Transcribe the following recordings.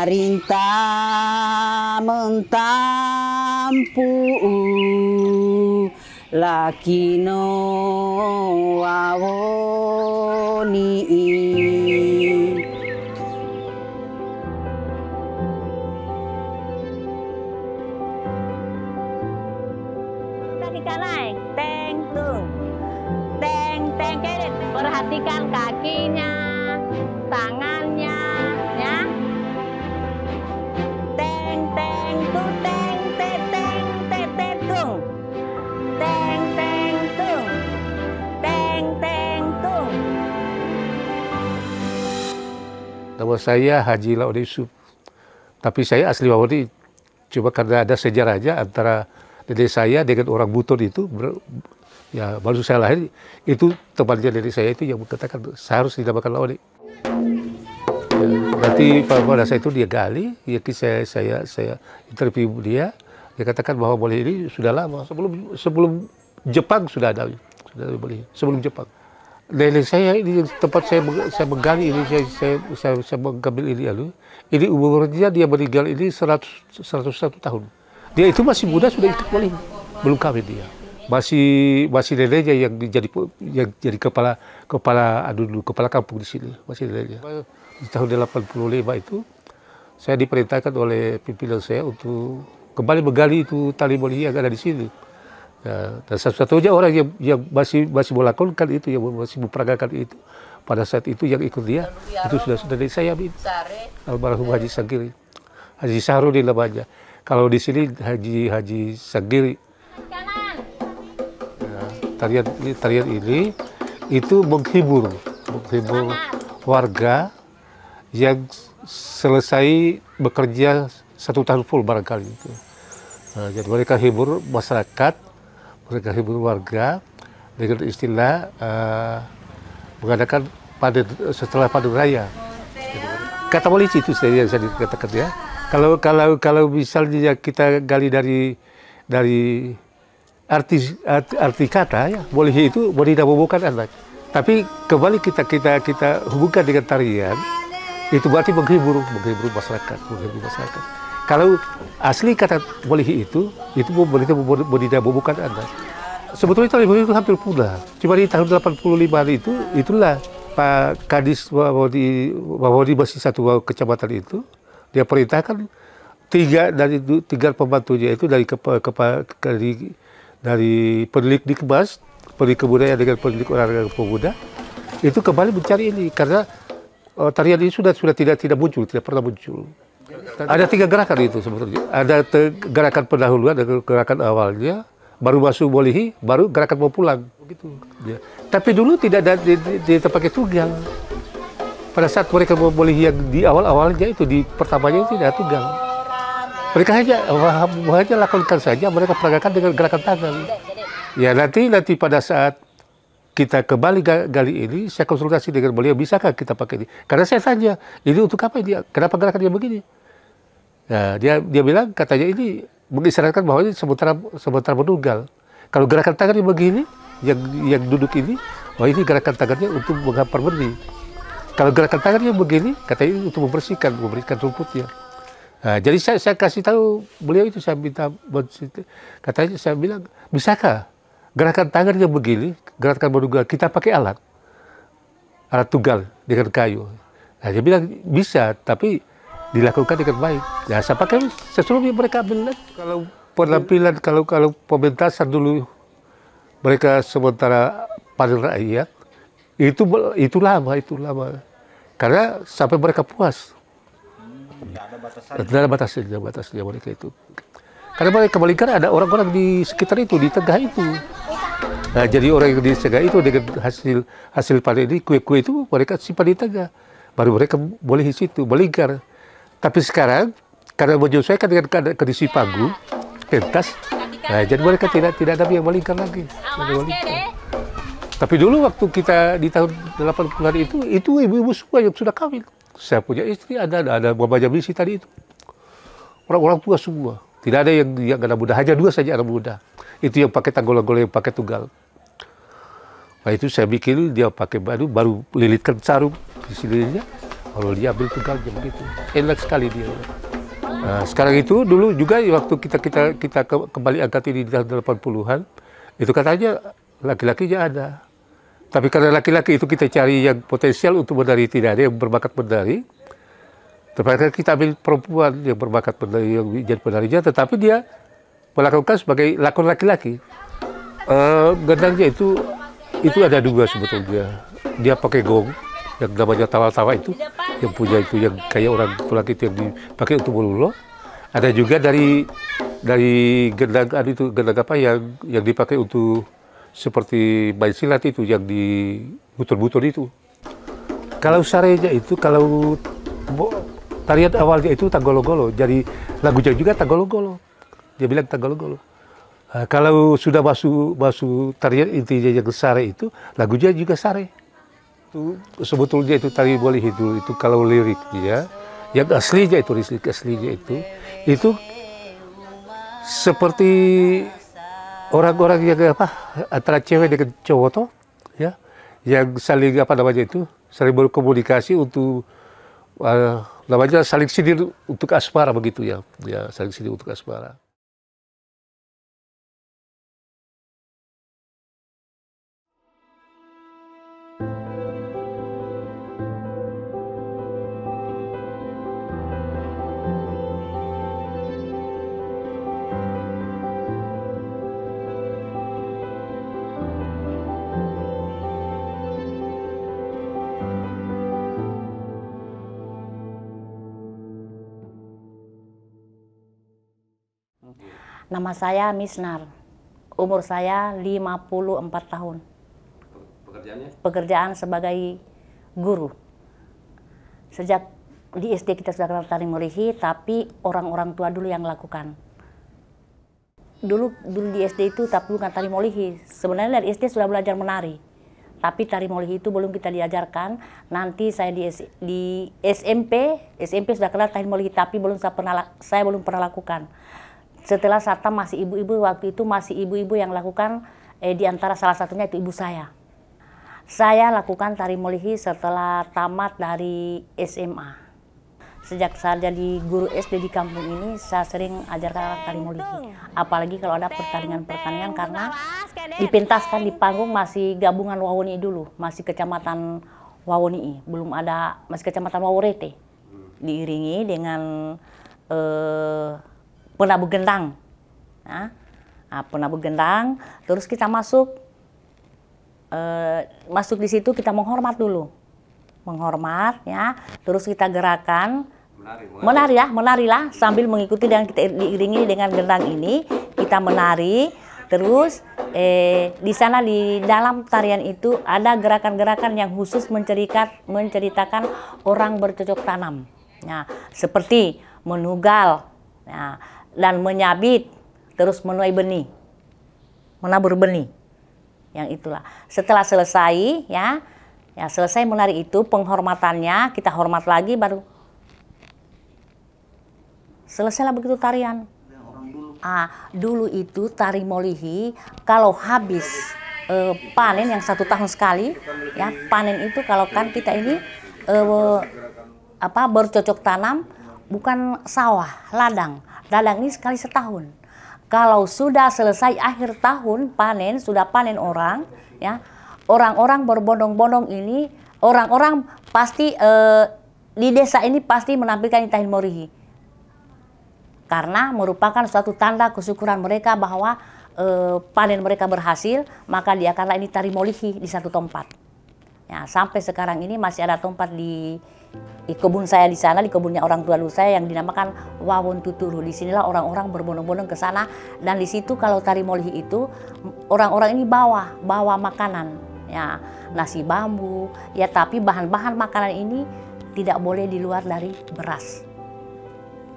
Marintah mentampu lakino wawoni. Teng tung, teng kiri. Perhatikan kakinya, tangannya, ya. Teng tu teng tung, teng tung, teng tung. Nama saya Haji Laode Yusuf, tapi saya asli Wawoni. Cuma karena ada sejarahnya antara nenek saya dengan orang Buton itu, ya baru saya lahir, itu temannya nenek saya itu yang mengatakan seharusnya dinamakan Laode. Ya, berarti pada saat itu dia gali, ya saya interview dia katakan bahwa boleh ini sudah lama, sebelum Jepang sudah ada boleh, sebelum Jepang. Nenek saya ini tempat saya menggali ini, saya mengambil ini lalu, ini umurnya dia meninggal ini 101 tahun. Dia itu masih muda sudah ikut boleh, belum kawin dia. Masih neneknya yang jadi kepala kampung di sini, masih neneknya. Di tahun 85 itu saya diperintahkan oleh pimpinan saya untuk kembali menggali itu tali boleh yang ada di sini. Ya, dan satu-satunya orang yang masih melakukan itu, yang masih memperagakan itu pada saat itu yang ikut dia itu sudah dari saya, almarhum Haji Sagiri, Haji Sahrudin namanya. Kalau di sini Haji Sagiri. Ya, tarian ini itu menghibur warga yang selesai bekerja 1 tahun full barangkali itu. Nah, jadi mereka hibur masyarakat, mereka hibur warga dengan istilah mengadakan setelah panen raya. Kata polisi itu yang saya dikatakan ya. Kalau misalnya kita gali dari arti kata ya, boleh itu boleh tidak anak. Tapi kembali kita hubungkan dengan tarian, itu berarti menghibur masyarakat. Kalau asli kata boleh itu boleh tidak membukan anak. Sebetulnya tali boleh itu hampir punah. Cuma di tahun 85 itulah Pak Kadis Wawoni masih satu kecamatan itu, dia perintahkan tiga pembantunya itu dari pendidik Dikmas, pendidik kebudayaan dengan pendidik olahraga pemuda, itu kembali mencari ini karena tarian ini sudah tidak muncul, tidak pernah muncul. Ada 3 gerakan itu sebetulnya. Ada gerakan pendahuluan, ada gerakan awalnya, baru masuk bolehi, baru gerakan mau pulang, begitu. Ya. Tapi dulu tidak ada di pakai tunggal. Pada saat mereka mau bolehi yang di awal-awalnya itu, di pertamanya itu tidak ada tunggal. Mereka hanya lakukan saja, mereka peragakan dengan gerakan tangan. Ya nanti pada saat kita kembali gali ini, saya konsultasi dengan beliau, bisakah kita pakai ini? Karena saya tanya, ini untuk apa ini? Kenapa gerakannya begini? Nah, dia bilang, katanya ini mengisyaratkan bahwa ini sementara menunggal. Kalau gerakan tangannya begini, yang duduk ini, ini gerakan tangannya untuk menghampar benih. Kalau gerakan tangannya begini, katanya ini untuk memberikan rumputnya. Nah, jadi saya kasih tahu beliau itu, saya minta, katanya saya bilang, bisakah gerakan tangannya begini, gerakan menunggal, kita pakai alat tunggal dengan kayu. Nah, dia bilang bisa, tapi dilakukan dengan baik. Ya, saya pakai sesuatu mereka bilang. Kalau penampilan, kalau pementasan dulu mereka sementara panen rakyat, itu lama. Karena sampai mereka puas. Tidak ada batasnya mereka itu. Karena mereka melihat ada orang-orang di sekitar itu, di tengah itu. Nah, jadi orang yang di tengah itu dengan hasil panen ini, kue-kue itu mereka simpan di tengah. Baru mereka boleh di situ, melingkar. Tapi sekarang, karena menyesuaikan dengan kondisi panggung, pentas, nah, jadi mereka tidak ada yang melingkar lagi. Tapi dulu waktu kita di tahun 80-an itu ibu-ibu semua yang sudah kawin. Saya punya istri, ada Mama Jamisi tadi itu. Orang-orang tua semua. Tidak ada yang anak muda, hanya 2 saja anak muda. Itu yang pakai tanggul-tanggul, yang pakai tunggal. Nah itu saya bikin dia pakai baru lilitkan sarung di sininya. Kalau dia ambil tunggalnya begitu. Enak sekali dia. Nah, sekarang itu dulu juga waktu kita kembali angkat ini di tahun 80-an, itu katanya laki-lakinya ada. Tapi karena laki-laki itu kita cari yang potensial untuk menari, tidak ada yang berbakat menari. Terpaksa kita ambil perempuan yang berbakat menari, yang jadi penarinya, tetapi dia melakukan sebagai lakon laki-laki. Gendangnya itu ada dua sebetulnya. Dia pakai gong, yang namanya tawa-tawa itu, yang punya itu yang kayak orang Tulang itu yang dipakai untuk meluluh. Ada juga dari gendang itu gendang apa yang dipakai untuk seperti main silat itu yang dibutur-butur itu. Kalau sarenya itu kalau tarian awalnya itu Tanggolo-golo, jadi lagunya juga Tanggolo-golo. Dia bilang Tanggolo-golo. Nah, kalau sudah masuk tarian intinya yang sare itu, lagunya juga sare. Itu sebetulnya itu tari Molihi itu kalau liriknya, yang aslinya itu lirik aslinya itu seperti orang-orang yang antara cewek dengan cowok toh, ya, yang saling saling berkomunikasi untuk namanya saling sindir untuk asmara begitu ya, saling sindir untuk asmara. Nama saya Misnar. Umur saya 54 tahun. Pekerjaannya? Pekerjaan sebagai guru. Sejak di SD kita sudah kenal tari Molihi, tapi orang-orang tua dulu yang lakukan. Dulu di SD itu tapi bukan tari Molihi. Sebenarnya dari SD sudah belajar menari. Tapi tari Molihi itu belum kita diajarkan. Nanti saya di SMP sudah kenal tari Molihi, tapi saya belum pernah lakukan. Setelah Satam masih ibu-ibu, waktu itu masih ibu-ibu yang lakukan, di antara salah satunya itu ibu saya. Saya lakukan tari Molihi setelah tamat dari SMA. Sejak saya jadi guru SD di kampung ini, saya sering ajarkan tari Molihi. Apalagi kalau ada pertandingan-pertandingan, karena dipentaskan di panggung masih gabungan Wawoni dulu, masih kecamatan Wawoni, belum ada, masih kecamatan Waworete. Diiringi dengan penabuh gendang. Penabuh gendang, terus kita masuk di situ kita menghormat dulu. Menghormat ya, terus kita gerakan menarilah sambil mengikuti dan kita diiringi dengan gendang ini, kita menari. Terus di sana di dalam tarian itu ada gerakan-gerakan yang khusus menceritakan orang bercocok tanam. Ya, seperti menugal, ya, dan menyabit, terus menuai benih, menabur benih, yang itulah. Setelah selesai, ya selesai menari itu, penghormatannya kita hormat lagi, baru selesailah begitu tarian. Dulu itu tari Molihi kalau habis panen yang 1 tahun sekali, ya panen itu kalau kan kita ini bercocok tanam, bukan sawah, ladang. Ladang ini sekali setahun. Kalau sudah selesai akhir tahun panen, sudah panen orang, ya orang-orang berbondong-bondong ini, orang-orang pasti di desa ini pasti menampilkan tari Molihi, karena merupakan suatu tanda kesyukuran mereka bahwa panen mereka berhasil, maka diakanlah ini tari Molihi di satu tempat. Ya, sampai sekarang ini masih ada tempat di kebun saya di sana, di kebunnya orang tua dulu saya yang dinamakan Wawon Tuturu. Di sinilah orang-orang berbondong-bondong ke sana, dan di situ kalau tari Molihi itu orang-orang ini bawa makanan, ya nasi bambu, ya tapi bahan-bahan makanan ini tidak boleh di luar dari beras,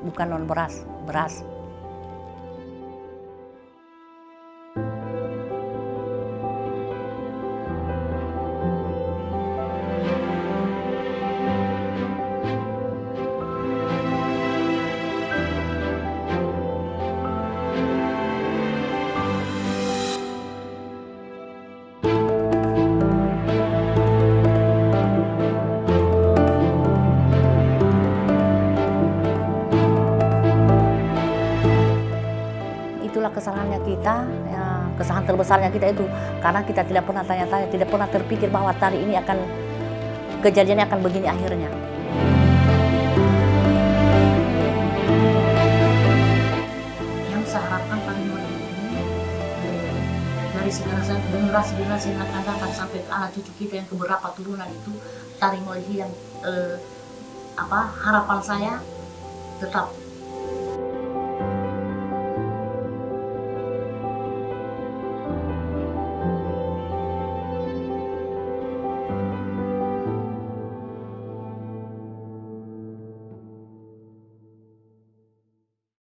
bukan non beras. terbesarnya kita itu karena kita tidak pernah tanya-tanya, tidak pernah terpikir bahwa tari ini akan kejadiannya akan begini akhirnya. Yang saya harapkan tari Molihi ini dari generasi yang akan datang sampai ke anak cucu kita yang keberapa turunan itu tari Molihi yang harapan saya tetap